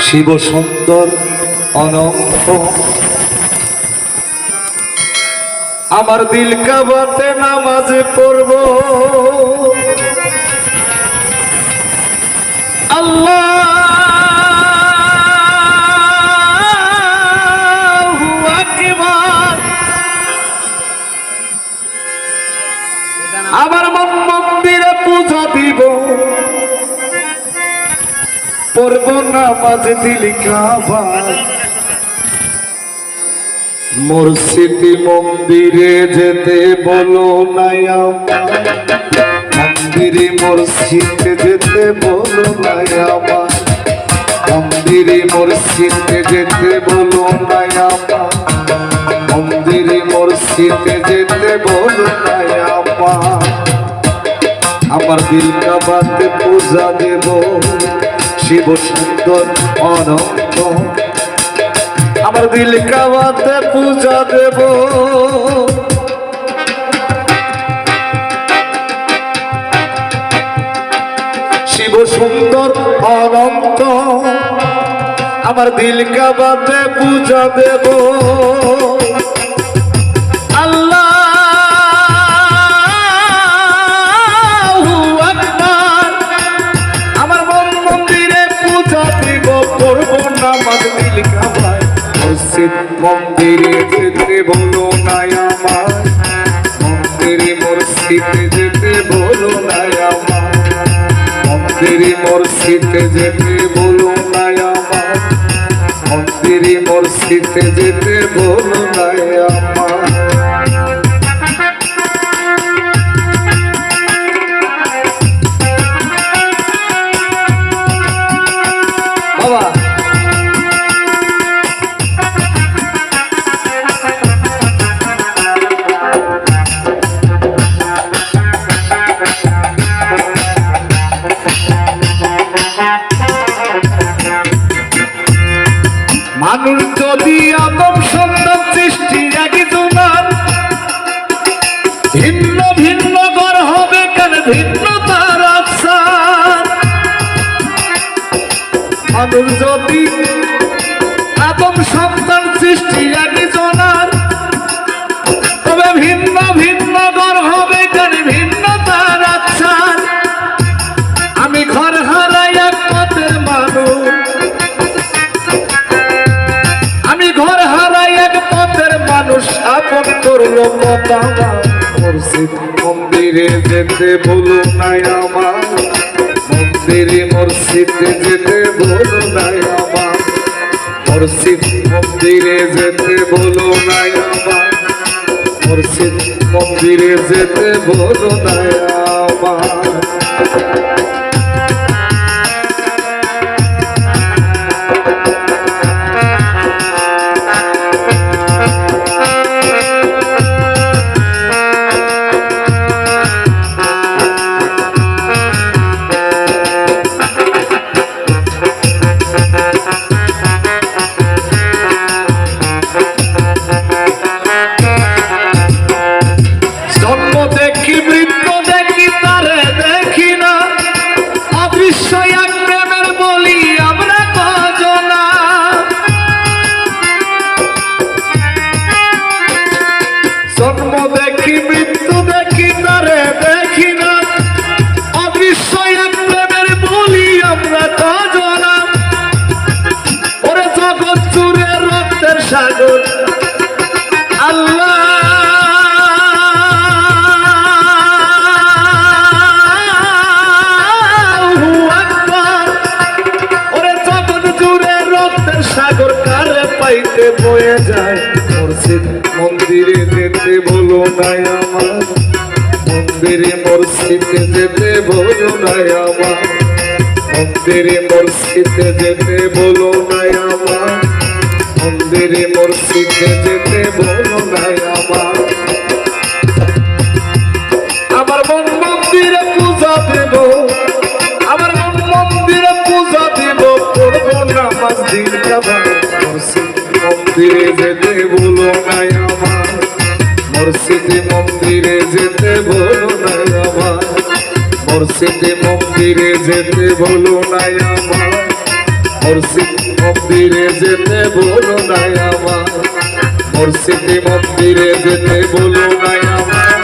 শিব সুন্দর অনন্ত আমার দিল কাবাতে নামাজ পড়ব আল্লাহু আকবার। আমার মন মন্দিরে পূজা দিব পড়ব নামাজ দিল কাবার। মসজিদে মন্দিরে যেতে বলো নাই মন্দিরে মসজিদে যেতে বলো নাই আমার মন্দিরে মসজিদে যেতে বলো নাই আমার মন্দিরে মসজিদে যেতে বলো নাই আমার দিল কাবাতে পূজা দেব শিব সুন্দর অনন্ত আমার দিল কাবাতে পূজা দেব শিব সুন্দর অনন্ত আমার দিল কাবাতে পূজা দেব আল্লাহু আকবার। আমার মন মন্দিরে পূজা দিব করব নামাজ দিল কাবায় মসজিদ মন্দিরে যেতে বলো নাই আমার মন্দিরে মসজিদে যেতে বলো নাই আমার মন্দিরে মসজিদে যেতে বলো নাই আমার মন্দিরে মসজিদে যেতে বলো নাই আমার। বাবা মানুষ যদি আদম সন্তান সৃষ্টি একজনার ভিন্ন ভিন্ন ঘর হবে কেন ভিন্ন তার আফসার। মানুষ যদি আদম সন্তান সৃষ্টি একজনার তবে ভিন্ন ভিন্ন ঘর হবে কেন ভিন্ন তার আফসার। আমি ঘর হারাই এক পথের মানুষ আমি ঘর হারাই এক পথের মানুষ আপন করলো কথা মসজিদ মন্দিরে যেতে বলো নাই আমার মন্দিরে মসজিদে যেতে বলো নাই আমার মসজিদ মন্দিরে যেতে বলো নাই আমার মসজিদ মন্দিরে যেতে বলো নাই আমার। জন্ম দেখি মৃত্যু দেখি তারে দেখি না অদৃশ্য এক প্রেমের বলি আমরা কজনা। ওরে জগৎ জুড়ে রক্তের সাগর আল্লাহু আকবার। ওরে জগৎ জুড়ে রক্তের সাগর কারে পাইতে বয়ে যায় মসজিদ মন্দিরে যেতে বলো নাই আমার মন্দিরে মসজিদে যেতে বলো নাই আমার মন্দিরে মসজিদে যেতে বলো নাই আমার মন্দিরে মসজিদে যেতে বলো নাই আমার। আমার মন মন্দিরে পূজা দেব আমার মন মন্দিরে পূজা দেব করব নামাজ দিল কাবায় মসজিদ মন্দিরে যেতে বলো নাই আমার মসজিদে মন্দিরে যেতে বলো নাই আমার মসজিদে মন্দিরে যেতে বলো নাই আমার মুর্শিদ মন্দিরে যেতে বলো নাই আমার, মুর্শিদ মন্দিরে যেতে বলো নাই আমার,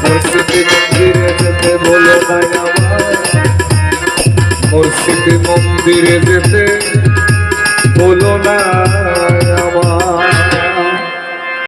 মুর্শিদ মন্দিরে যেতে বলো নাই আমার, মুর্শিদ মন্দিরে যেতে বলো নাই।